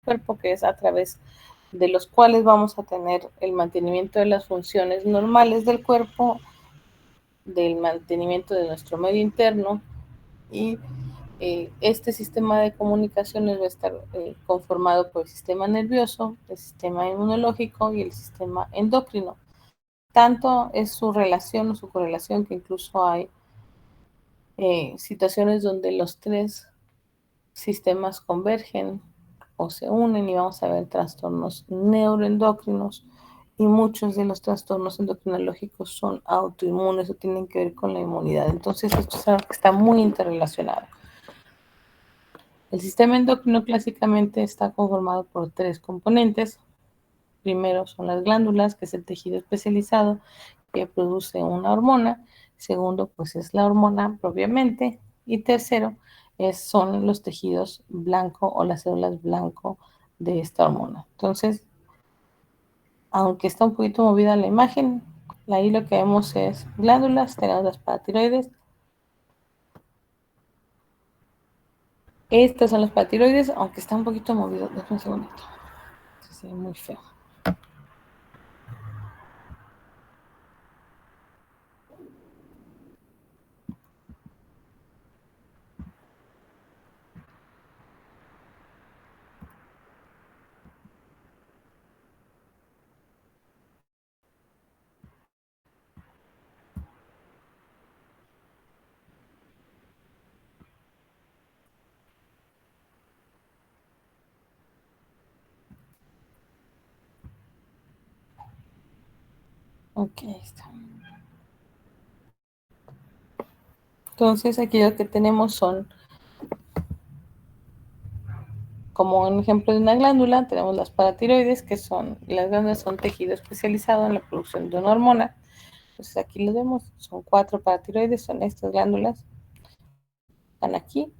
cuerpo, que es a través de los cuales vamos a tener el mantenimiento de las funciones normales del cuerpo, del mantenimiento de nuestro medio interno, y este sistema de comunicaciones va a estar conformado por el sistema nervioso, el sistema inmunológico y el sistema endocrino. Tanto es su relación o su correlación que incluso hay situaciones donde los tres sistemas convergen o se unen y vamos a ver trastornos neuroendocrinos, y muchos de los trastornos endocrinológicos son autoinmunes o tienen que ver con la inmunidad. Entonces esto es algo que está muy interrelacionado. El sistema endocrino clásicamente está conformado por tres componentes. Primero son las glándulas, que es el tejido especializado que produce una hormona. Segundo, pues es la hormona propiamente. Y tercero, son los tejidos blanco o las células blanco de esta hormona. Entonces, aunque está un poquito movida la imagen, ahí lo que vemos es glándulas, tenemos las paratiroides. Estas son las paratiroides, aunque está un poquito movido. Déjame un segundito. Se ve muy feo. Ok, ahí está. Entonces aquí lo que tenemos son, como un ejemplo de una glándula, tenemos las paratiroides, las glándulas son tejido especializado en la producción de una hormona. Entonces aquí lo vemos, son 4 paratiroides, son estas glándulas, están aquí.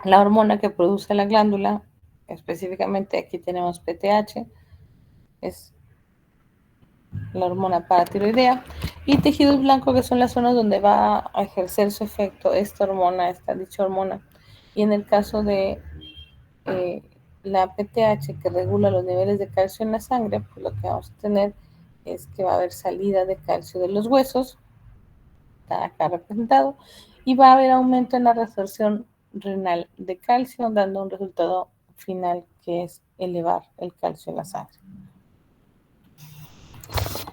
La hormona que produce la glándula, específicamente aquí tenemos PTH, es la hormona paratiroidea, y tejidos blancos, que son las zonas donde va a ejercer su efecto dicha hormona. Y en el caso de eh, la PTH, que regula los niveles de calcio en la sangre, pues lo que vamos a tener es que va a haber salida de calcio de los huesos, está acá representado, y va a haber aumento en la resorción renal de calcio, dando un resultado final que es elevar el calcio en la sangre.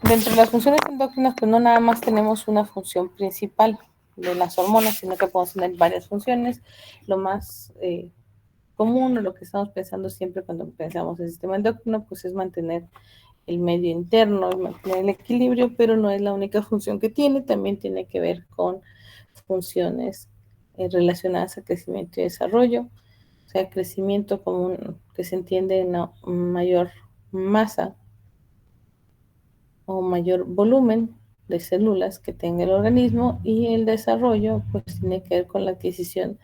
Dentro de las funciones endócrinas, pues no nada más tenemos una función principal de las hormonas, sino que podemos tener varias funciones. Lo más común, o lo que estamos pensando siempre cuando pensamos en el sistema endocrino, pues es mantener el medio interno, mantener el equilibrio, pero no es la única función que tiene, también tiene que ver con funciones relacionadas a crecimiento y desarrollo, o sea, crecimiento común que se entiende en una mayor masa o mayor volumen de células que tenga el organismo, y el desarrollo pues tiene que ver con la adquisición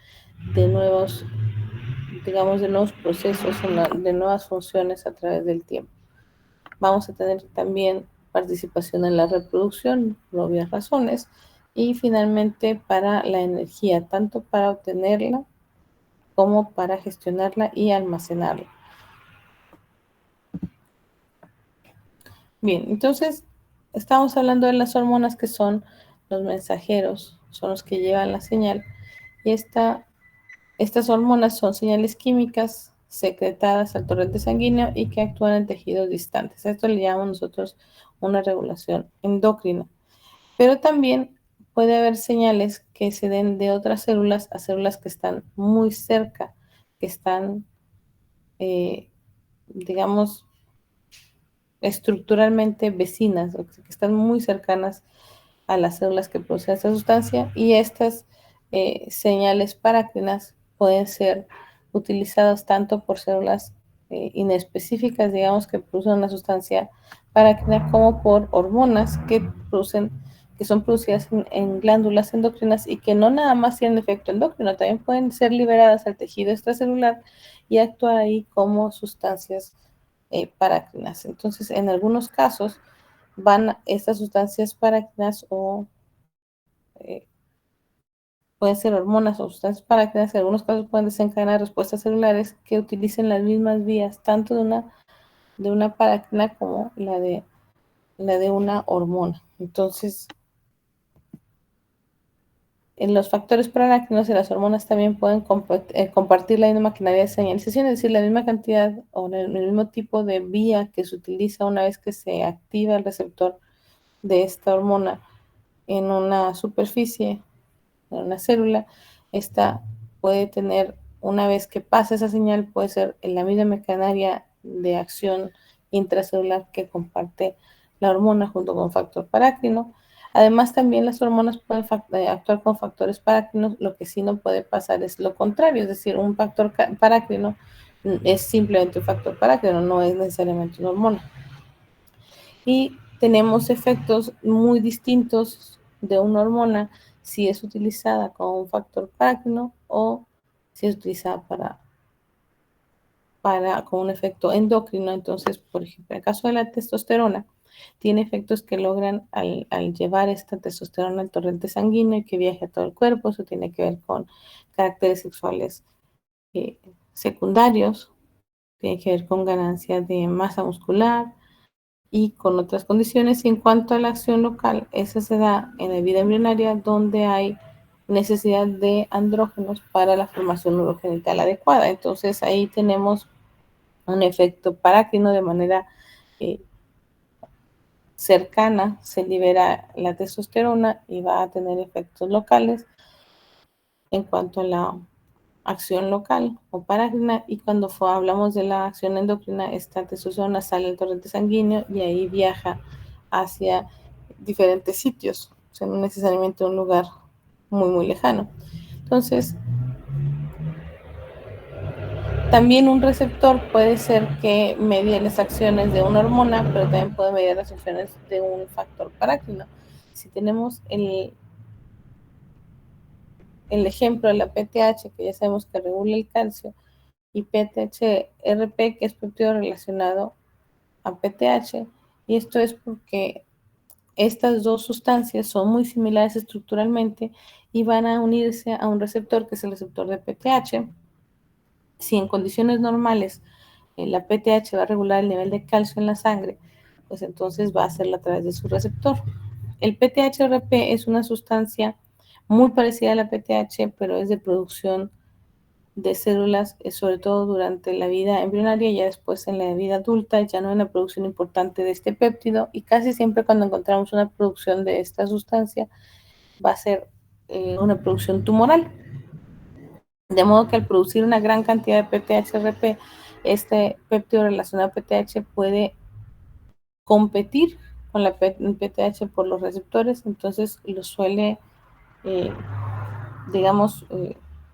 de nuevos, digamos, de nuevos procesos, de nuevas funciones a través del tiempo. Vamos a tener también participación en la reproducción, por obvias razones, y finalmente para la energía, tanto para obtenerla como para gestionarla y almacenarla. Bien, entonces estamos hablando de las hormonas, que son los mensajeros, son los que llevan la señal, y estas hormonas son señales químicas secretadas al torrente sanguíneo y que actúan en tejidos distantes. A esto le llamamos nosotros una regulación endocrina. Pero también puede haber señales que se den de otras células a células que están muy cerca, que están, digamos, estructuralmente vecinas, o que están muy cercanas a las células que producen esta sustancia, y estas señales parácrinas pueden ser utilizadas tanto por células inespecíficas, digamos, que producen una sustancia parácrina, como por hormonas que son producidas en glándulas endocrinas y que no nada más tienen efecto endocrino, también pueden ser liberadas al tejido extracelular y actuar ahí como sustancias parácrinas. Entonces, en algunos casos van estas sustancias parácrinas o pueden ser hormonas o sustancias parácrinas, en algunos casos pueden desencadenar respuestas celulares que utilicen las mismas vías, tanto de una parácrina como la de una hormona. Entonces, en los factores parácrinos y las hormonas también pueden compartir la misma maquinaria de señalización, es decir, la misma cantidad o el mismo tipo de vía que se utiliza una vez que se activa el receptor de esta hormona en una superficie, en una célula. Esta puede tener, una vez que pasa esa señal, puede ser en la misma maquinaria de acción intracelular que comparte la hormona junto con factor parácrino. Además, también las hormonas pueden actuar con factores parácrinos, lo que sí no puede pasar es lo contrario, es decir, un factor parácrino es simplemente un factor parácrino, no es necesariamente una hormona. Y tenemos efectos muy distintos de una hormona si es utilizada como un factor parácrino o si es utilizada con un efecto endocrino. Entonces, por ejemplo, en el caso de la testosterona, tiene efectos que logran al llevar esta testosterona al torrente sanguíneo y que viaje a todo el cuerpo. Eso tiene que ver con caracteres sexuales secundarios, tiene que ver con ganancia de masa muscular y con otras condiciones. Y en cuanto a la acción local, esa se da en la vida embrionaria, donde hay necesidad de andrógenos para la formación urogenital adecuada. Entonces ahí tenemos un efecto parácrino de manera eh, cercana, se libera la testosterona y va a tener efectos locales en cuanto a la acción local o parácrina. Y cuando hablamos de la acción endocrina, esta testosterona sale del torrente sanguíneo y ahí viaja hacia diferentes sitios, o sea, no necesariamente un lugar muy lejano. Entonces, también un receptor puede ser que medie las acciones de una hormona, pero también puede mediar las acciones de un factor parácrino. Si tenemos el ejemplo de la PTH, que ya sabemos que regula el calcio, y PTHRP, que es péptido relacionado a PTH, y esto es porque estas dos sustancias son muy similares estructuralmente y van a unirse a un receptor que es el receptor de PTH. Si en condiciones normales la PTH va a regular el nivel de calcio en la sangre, pues entonces va a hacerlo a través de su receptor. El PTHRP es una sustancia muy parecida a la PTH, pero es de producción de células, sobre todo durante la vida embrionaria, ya después en la vida adulta ya no hay una producción importante de este péptido, y casi siempre cuando encontramos una producción de esta sustancia va a ser una producción tumoral. De modo que al producir una gran cantidad de PTHRP, este péptido relacionado a PTH puede competir con la PTH por los receptores, entonces lo suele, eh, digamos,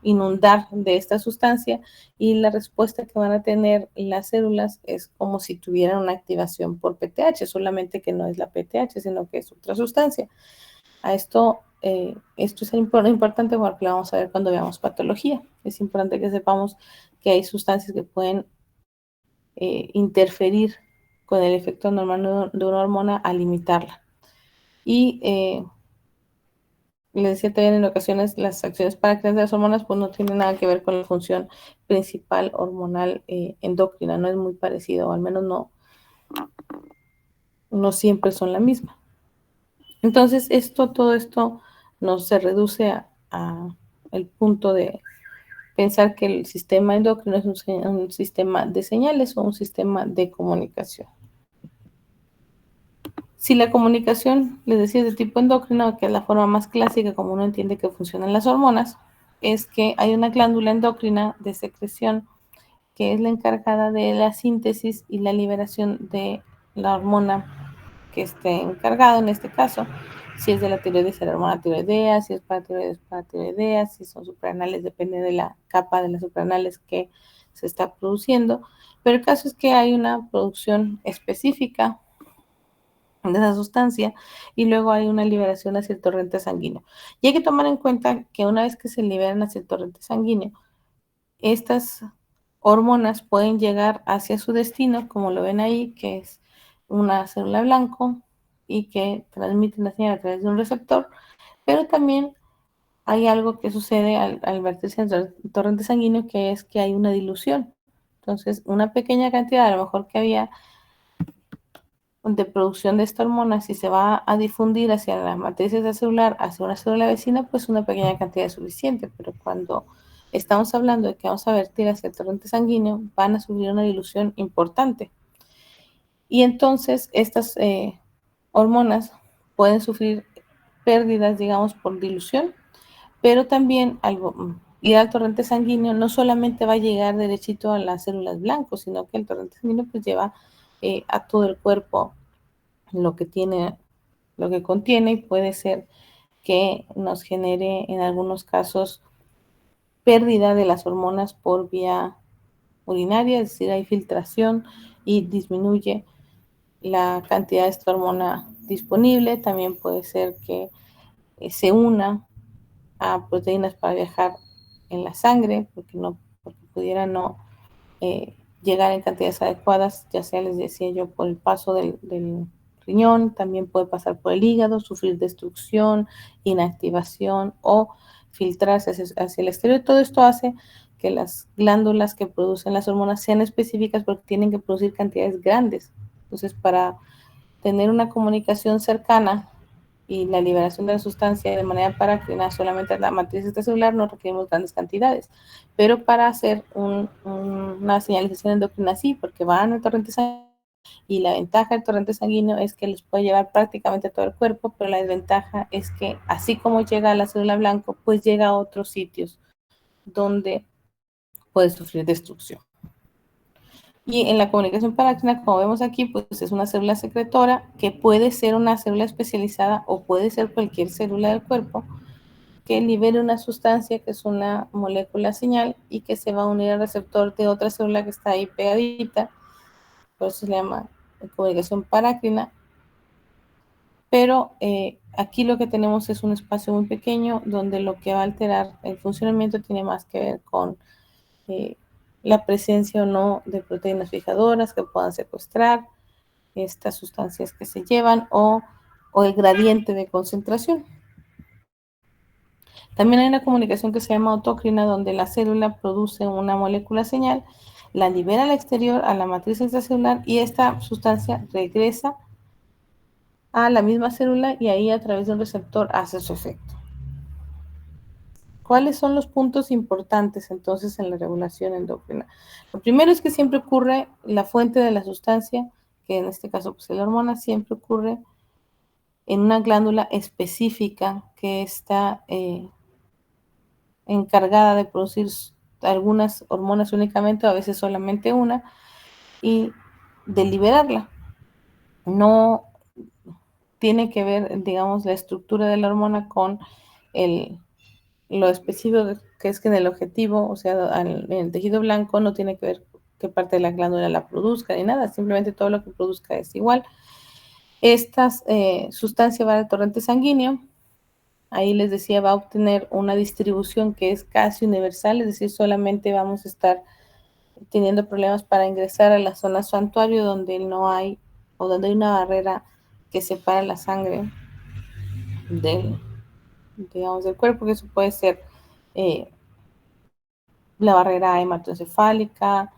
inundar de esta sustancia, y la respuesta que van a tener las células es como si tuvieran una activación por PTH, solamente que no es la PTH, sino que es otra sustancia. A esto es importante porque lo vamos a ver cuando veamos patología. Es importante que sepamos que hay sustancias que pueden interferir con el efecto normal de una hormona a limitarla. Y les decía también, en ocasiones las acciones parácrinas de las hormonas pues no tienen nada que ver con la función principal hormonal endocrina, no es muy parecido, o al menos no siempre son la misma. Entonces todo esto nos se reduce a el punto de pensar que el sistema endocrino es un sistema de señales o un sistema de comunicación. Si la comunicación, les decía, es de tipo endocrino, que es la forma más clásica como uno entiende que funcionan las hormonas, es que hay una glándula endocrina de secreción que es la encargada de la síntesis y la liberación de la hormona que esté encargado, en este caso, si es de la tiroides, será la hormona tiroidea, si es paratiroides, paratiroidea, si son suprarrenales, depende de la capa de las suprarrenales que se está produciendo, pero el caso es que hay una producción específica de esa sustancia y luego hay una liberación hacia el torrente sanguíneo. Y hay que tomar en cuenta que una vez que se liberan hacia el torrente sanguíneo, estas hormonas pueden llegar hacia su destino, como lo ven ahí, que es una célula blanco y que transmite la señal a través de un receptor, pero también hay algo que sucede al vertirse en el torrente sanguíneo, que es que hay una dilución. Entonces, una pequeña cantidad, a lo mejor que había de producción de esta hormona, si se va a difundir hacia la matriz celular, hacia una célula vecina, pues una pequeña cantidad es suficiente, pero cuando estamos hablando de que vamos a vertir hacia el torrente sanguíneo, van a sufrir una dilución importante. Y entonces estas hormonas pueden sufrir pérdidas, digamos, por dilución, pero también ir al torrente sanguíneo no solamente va a llegar derechito a las células blancas, sino que el torrente sanguíneo pues lleva a todo el cuerpo lo que tiene, lo que contiene, y puede ser que nos genere en algunos casos pérdida de las hormonas por vía urinaria, es decir, hay filtración y disminuye la cantidad de esta hormona disponible. También puede ser que se una a proteínas para viajar en la sangre, porque pudiera no llegar en cantidades adecuadas, ya sea, les decía yo, por el paso del riñón, también puede pasar por el hígado, sufrir destrucción, inactivación o filtrarse hacia el exterior. Todo esto hace que las glándulas que producen las hormonas sean específicas, porque tienen que producir cantidades grandes. Entonces, para tener una comunicación cercana y la liberación de la sustancia de manera parácrina solamente la matriz extracelular, no requerimos grandes cantidades, pero para hacer una señalización endocrina sí, porque van al torrente sanguíneo, y la ventaja del torrente sanguíneo es que los puede llevar prácticamente a todo el cuerpo, pero la desventaja es que así como llega a la célula blanco, pues llega a otros sitios donde puede sufrir destrucción. Y en la comunicación parácrina, como vemos aquí, pues es una célula secretora que puede ser una célula especializada o puede ser cualquier célula del cuerpo que libere una sustancia que es una molécula señal y que se va a unir al receptor de otra célula que está ahí pegadita. Por eso se llama comunicación parácrina. Pero aquí lo que tenemos es un espacio muy pequeño donde lo que va a alterar el funcionamiento tiene más que ver con la presencia o no de proteínas fijadoras que puedan secuestrar estas sustancias que se llevan, o el gradiente de concentración. También hay una comunicación que se llama autócrina, donde la célula produce una molécula señal, la libera al exterior, a la matriz extracelular, y esta sustancia regresa a la misma célula y ahí a través de un receptor hace su efecto. ¿Cuáles son los puntos importantes entonces en la regulación endocrina? Lo primero es que siempre ocurre la fuente de la sustancia, que en este caso pues la hormona, siempre ocurre en una glándula específica que está encargada de producir algunas hormonas únicamente, o a veces solamente una, y de liberarla. No tiene que ver, digamos, la estructura de la hormona con lo específico que es que en el objetivo, o sea, en el tejido blanco, no tiene que ver qué parte de la glándula la produzca ni nada, simplemente todo lo que produzca es igual. Esta sustancia va al torrente sanguíneo. Ahí les decía, va a obtener una distribución que es casi universal, es decir, solamente vamos a estar teniendo problemas para ingresar a la zona santuario, donde no hay, o donde hay una barrera que separa la sangre del, digamos, del cuerpo, que eso puede ser eh, la barrera hematoencefálica,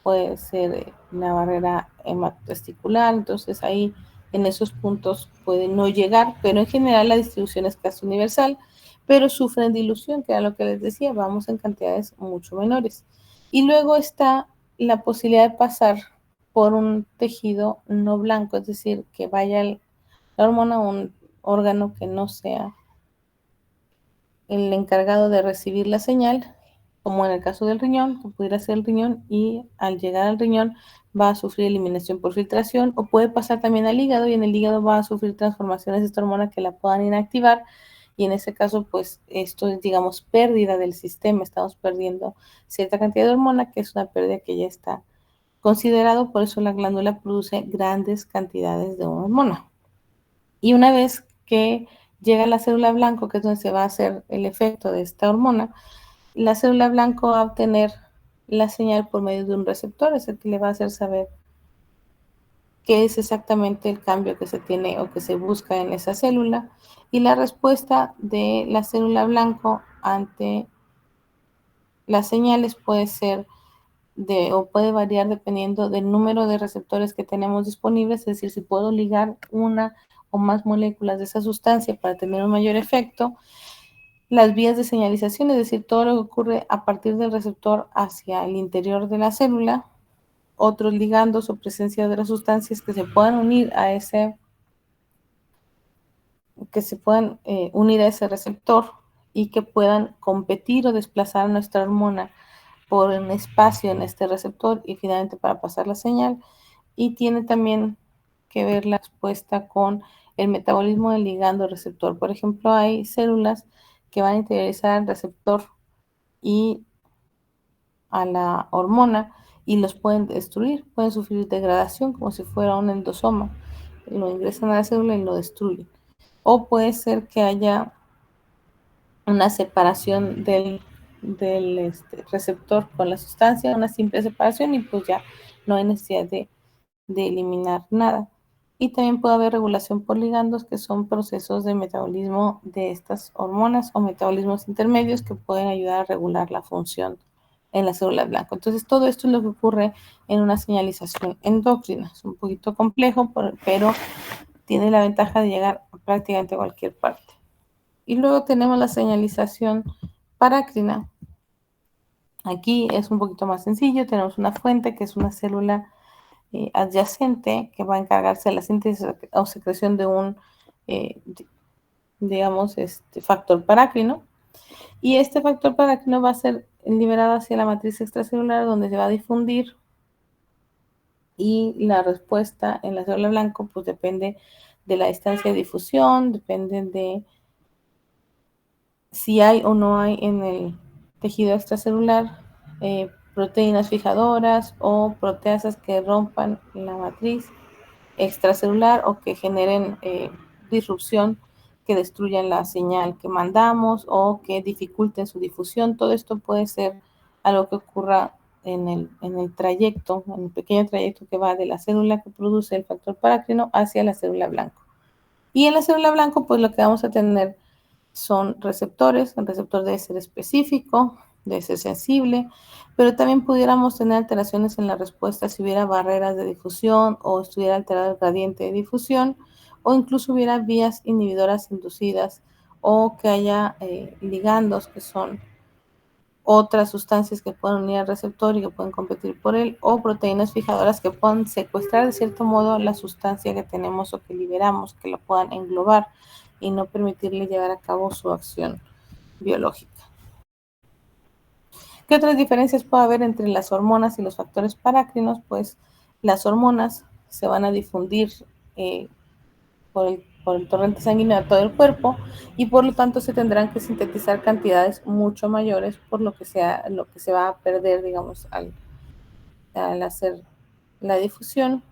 puede ser la barrera hematotesticular. Entonces ahí en esos puntos puede no llegar, pero en general la distribución es casi universal, pero sufren dilución, que era lo que les decía, vamos en cantidades mucho menores. Y luego está la posibilidad de pasar por un tejido no blanco, es decir, que vaya la hormona a un órgano que no sea el encargado de recibir la señal, como en el caso del riñón, que pudiera ser el riñón, y al llegar al riñón va a sufrir eliminación por filtración, o puede pasar también al hígado, y en el hígado va a sufrir transformaciones de esta hormona que la puedan inactivar, y en ese caso, pues esto es, digamos, pérdida del sistema, estamos perdiendo cierta cantidad de hormona, que es una pérdida que ya está considerado, por eso la glándula produce grandes cantidades de hormona. Y una vez que llega a la célula blanco, que es donde se va a hacer el efecto de esta hormona, la célula blanco va a obtener la señal por medio de un receptor, es el que le va a hacer saber qué es exactamente el cambio que se tiene o que se busca en esa célula, y la respuesta de la célula blanco ante las señales puede ser o puede variar dependiendo del número de receptores que tenemos disponibles, es decir, si puedo ligar una o más moléculas de esa sustancia para tener un mayor efecto, las vías de señalización, es decir, todo lo que ocurre a partir del receptor hacia el interior de la célula, otros ligandos o presencia de las sustancias que se puedan unir a ese receptor y que puedan competir o desplazar nuestra hormona por un espacio en este receptor y finalmente para pasar la señal. Y tiene también que ver la respuesta con el metabolismo del ligando receptor. Por ejemplo, hay células que van a interiorizar al receptor y a la hormona y los pueden destruir, pueden sufrir degradación como si fuera un endosoma. Lo ingresan a la célula y lo destruyen. O puede ser que haya una separación del receptor con la sustancia, una simple separación y pues ya no hay necesidad de eliminar nada. Y también puede haber regulación por ligandos, que son procesos de metabolismo de estas hormonas o metabolismos intermedios que pueden ayudar a regular la función en la célula blanca. Entonces, todo esto es lo que ocurre en una señalización endocrina. Es un poquito complejo, pero tiene la ventaja de llegar a prácticamente cualquier parte. Y luego tenemos la señalización parácrina. Aquí es un poquito más sencillo. Tenemos una fuente que es una célula adyacente que va a encargarse de la síntesis o secreción de un, eh, digamos, factor parácrino. Y este factor parácrino va a ser liberado hacia la matriz extracelular donde se va a difundir, y la respuesta en la célula blanco pues depende de la distancia de difusión, depende de si hay o no hay en el tejido extracelular proteínas fijadoras o proteasas que rompan la matriz extracelular o que generen disrupción, que destruyan la señal que mandamos o que dificulten su difusión. Todo esto puede ser algo que ocurra en el trayecto, en el pequeño trayecto que va de la célula que produce el factor parácrino hacia la célula blanco. Y en la célula blanco, pues lo que vamos a tener son receptores. El receptor debe ser específico, debe ser sensible, pero también pudiéramos tener alteraciones en la respuesta si hubiera barreras de difusión o estuviera alterado el gradiente de difusión o incluso hubiera vías inhibidoras inducidas o que haya ligandos que son otras sustancias que pueden unir al receptor y que pueden competir por él, o proteínas fijadoras que puedan secuestrar de cierto modo la sustancia que tenemos o que liberamos, que lo puedan englobar y no permitirle llevar a cabo su acción biológica. ¿Qué otras diferencias puede haber entre las hormonas y los factores parácrinos? Pues las hormonas se van a difundir eh, por el torrente sanguíneo a todo el cuerpo y por lo tanto se tendrán que sintetizar cantidades mucho mayores por lo que se va a perder, digamos, al hacer la difusión.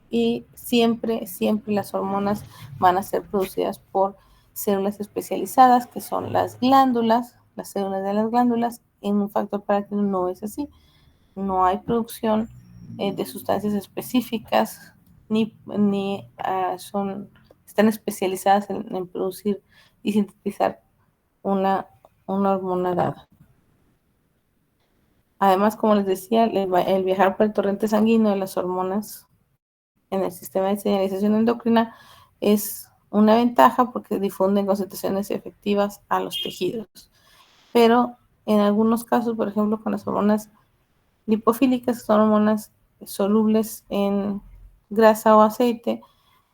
Y siempre, siempre las hormonas van a ser producidas por células especializadas, que son las glándulas, las células de las glándulas. En un factor parácrino no es así. No hay producción de sustancias específicas, ni están especializadas en producir y sintetizar una hormona dada. Además, como les decía, el viajar por el torrente sanguíneo de las hormonas en el sistema de señalización endocrina es una ventaja porque difunden concentraciones efectivas a los tejidos. Pero en algunos casos, por ejemplo, con las hormonas lipofílicas, que son hormonas solubles en grasa o aceite,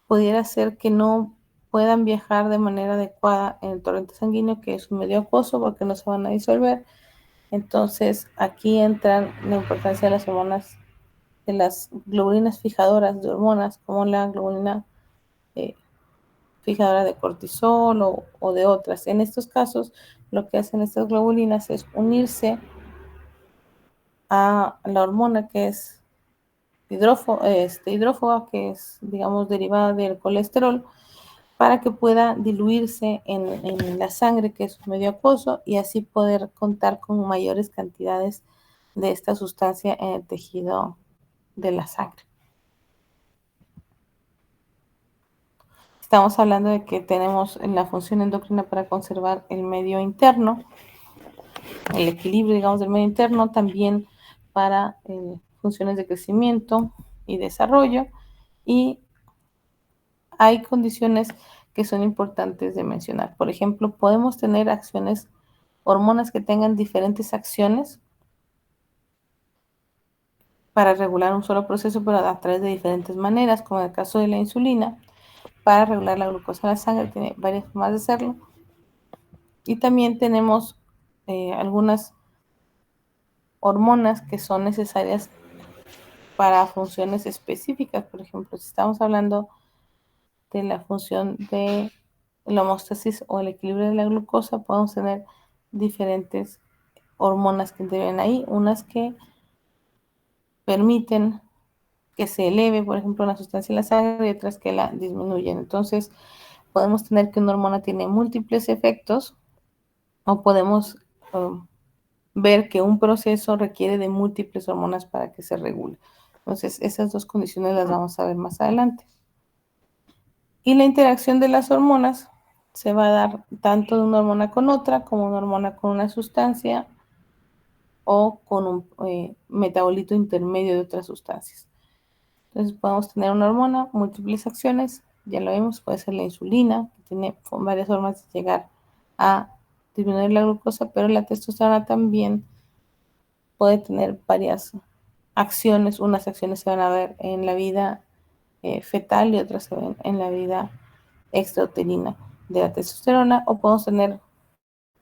pudiera ser que no puedan viajar de manera adecuada en el torrente sanguíneo, que es un medio acuoso, porque no se van a disolver. Entonces, aquí entra la importancia de las hormonas, de las globulinas fijadoras de hormonas, como la globulina eh, fijadora de cortisol o de otras. En estos casos, lo que hacen estas globulinas es unirse a la hormona que es hidrófoba, que es, digamos, derivada del colesterol, para que pueda diluirse en la sangre, que es un medio acuoso, y así poder contar con mayores cantidades de esta sustancia en el tejido de la sangre. estamos hablando de que tenemos la función endocrina para conservar el medio interno, el equilibrio, digamos, del medio interno, también para funciones de crecimiento y desarrollo. Y hay condiciones que son importantes de mencionar. Por ejemplo, podemos tener hormonas que tengan diferentes acciones para regular un solo proceso, pero a través de diferentes maneras, como en el caso de la insulina, para regular la glucosa en la sangre, tiene varias formas de hacerlo. Y también tenemos algunas hormonas que son necesarias para funciones específicas. Por ejemplo, si estamos hablando de la función de la homeostasis o el equilibrio de la glucosa, podemos tener diferentes hormonas que intervienen ahí, unas que permiten que se eleve, por ejemplo, una sustancia en la sangre y otras que la disminuyen. Entonces, podemos tener que una hormona tiene múltiples efectos o podemos ver que un proceso requiere de múltiples hormonas para que se regule. Entonces, esas dos condiciones las vamos a ver más adelante. Y la interacción de las hormonas se va a dar tanto de una hormona con otra, como una hormona con una sustancia o con un metabolito intermedio de otras sustancias. Entonces podemos tener una hormona, múltiples acciones, ya lo vemos, puede ser la insulina, que tiene varias formas de llegar a disminuir la glucosa, pero la testosterona también puede tener varias acciones. Unas acciones se van a ver en la vida fetal y otras se ven en la vida extrauterina de la testosterona, o podemos tener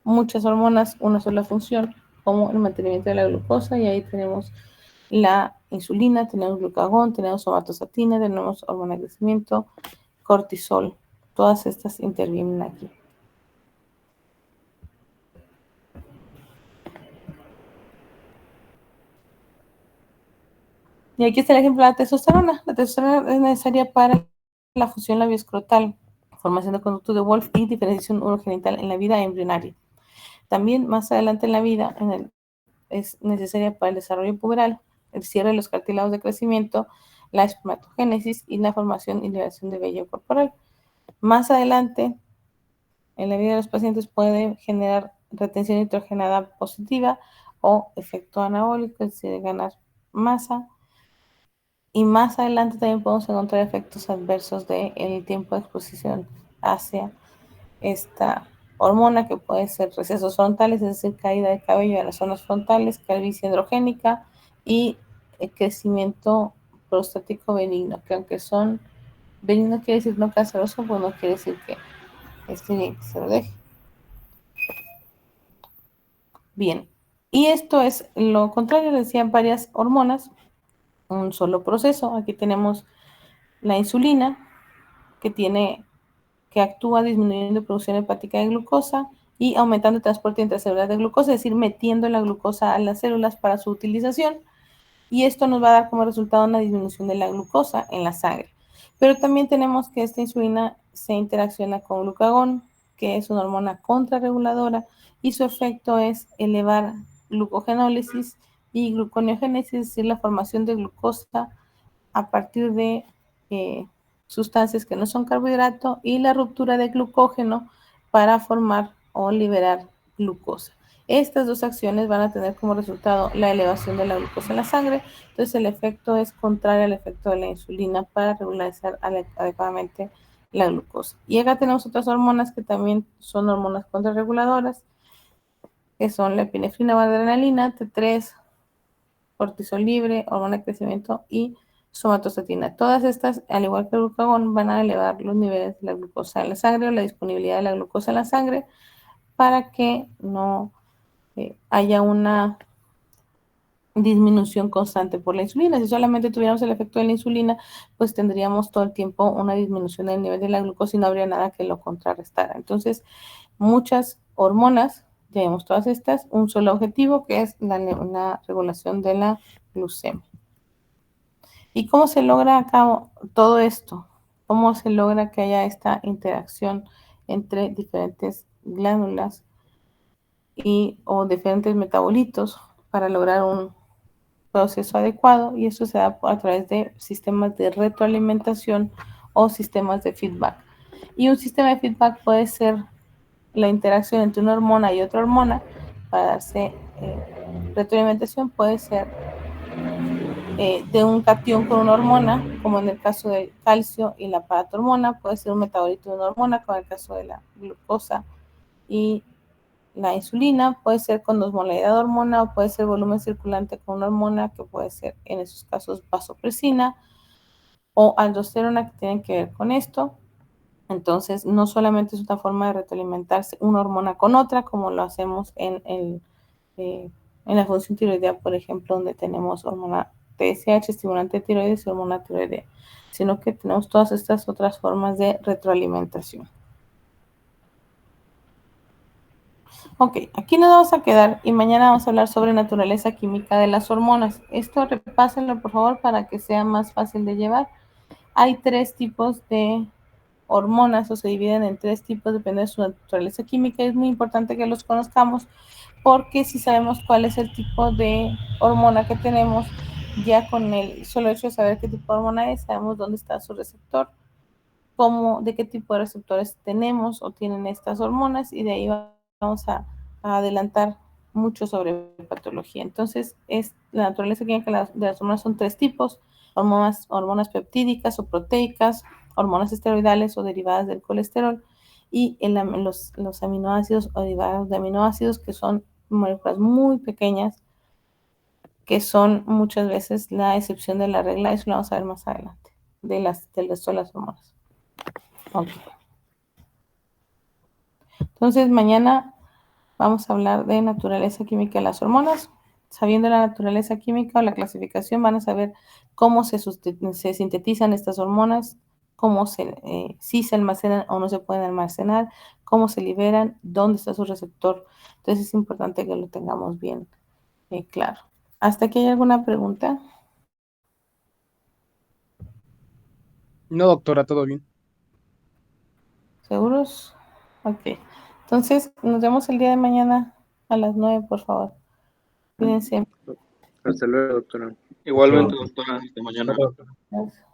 muchas hormonas, una sola función, como el mantenimiento de la glucosa, y ahí tenemos la insulina, tenemos glucagón, tenemos somatostatina, tenemos hormona de crecimiento, cortisol. Todas estas intervienen aquí. Y aquí está el ejemplo de la testosterona. La testosterona es necesaria para la función labioescrotal, formación de conducto de Wolff y diferenciación urogenital en la vida embrionaria. También más adelante en la vida es necesaria para el desarrollo puberal, el cierre de los cartílagos de crecimiento, la espermatogénesis y la formación y liberación de vello corporal. Más adelante, en la vida de los pacientes puede generar retención nitrogenada positiva o efecto anabólico, es decir, ganar masa. Y más adelante también podemos encontrar efectos adversos del tiempo de exposición hacia esta hormona, que puede ser recesos frontales, es decir, caída de cabello en las zonas frontales, calvicie androgénica y crecimiento prostático benigno, que aunque son benigno quiere decir no canceroso, pues no quiere decir que esté bien que se lo deje. Bien, y esto es lo contrario, les decían varias hormonas, un solo proceso. Aquí tenemos la insulina, que actúa disminuyendo producción hepática de glucosa y aumentando el transporte intracelular de glucosa, es decir, metiendo la glucosa a las células para su utilización, y esto nos va a dar como resultado una disminución de la glucosa en la sangre. Pero también tenemos que esta insulina se interacciona con glucagón, que es una hormona contrarreguladora, y su efecto es elevar glucogenólisis y gluconeogénesis, es decir, la formación de glucosa a partir de sustancias que no son carbohidrato, y la ruptura de glucógeno para formar o liberar glucosa. Estas dos acciones van a tener como resultado la elevación de la glucosa en la sangre. Entonces el efecto es contrario al efecto de la insulina para regularizar adecuadamente la glucosa. Y acá tenemos otras hormonas que también son hormonas contrarreguladoras, que son la epinefrina o adrenalina, T3, cortisol libre, hormona de crecimiento y somatostatina. Todas estas, al igual que el glucagón, van a elevar los niveles de la glucosa en la sangre o la disponibilidad de la glucosa en la sangre, para que no haya una disminución constante por la insulina. Si solamente tuviéramos el efecto de la insulina, pues tendríamos todo el tiempo una disminución del nivel de la glucosa y no habría nada que lo contrarrestara. Entonces, muchas hormonas, ya vemos todas estas, un solo objetivo, que es la regulación de la glucemia. ¿Y cómo se logra acá todo esto? ¿Cómo se logra que haya esta interacción entre diferentes glándulas o diferentes metabolitos para lograr un proceso adecuado? Y eso se da a través de sistemas de retroalimentación o sistemas de feedback. Y un sistema de feedback puede ser la interacción entre una hormona y otra hormona para darse retroalimentación. Puede ser de un catión con una hormona, como en el caso del calcio y la paratormona. Puede ser un metabolito de una hormona, como en el caso de la glucosa y la insulina. Puede ser con osmolaridad de hormona, o puede ser volumen circulante con una hormona, que puede ser en esos casos vasopresina o aldosterona, que tienen que ver con esto. Entonces, no solamente es una forma de retroalimentarse una hormona con otra, como lo hacemos en la función tiroidea, por ejemplo, donde tenemos hormona TSH, estimulante de tiroides, y hormona tiroidea, sino que tenemos todas estas otras formas de retroalimentación. Ok, aquí nos vamos a quedar y mañana vamos a hablar sobre naturaleza química de las hormonas. Esto repásenlo por favor para que sea más fácil de llevar. Hay 3 tipos de hormonas, o se dividen en 3 tipos, depende de su naturaleza química. Es muy importante que los conozcamos, porque si sabemos cuál es el tipo de hormona que tenemos, ya con el solo hecho de saber qué tipo de hormona es, sabemos dónde está su receptor, de qué tipo de receptores tenemos o tienen estas hormonas, y de ahí vamos a adelantar mucho sobre patología. Entonces, la naturaleza química de las hormonas son 3 tipos: hormonas peptídicas o proteicas, hormonas esteroidales o derivadas del colesterol, y los aminoácidos o derivados de aminoácidos, que son moléculas muy pequeñas, que son muchas veces la excepción de la regla. Eso lo vamos a ver más adelante, del resto de las hormonas. Okay. Entonces, mañana vamos a hablar de naturaleza química de las hormonas. Sabiendo la naturaleza química o la clasificación, van a saber cómo se sintetizan estas hormonas, si se almacenan o no se pueden almacenar, cómo se liberan, dónde está su receptor. Entonces, es importante que lo tengamos bien claro. ¿Hasta aquí hay alguna pregunta? No, doctora, todo bien. ¿Seguros? Ok. Entonces, nos vemos el día de mañana a las 9, por favor. Cuídense. Hasta luego, doctora. Hasta Igualmente, luego. doctora, hasta mañana. Hasta luego. Gracias.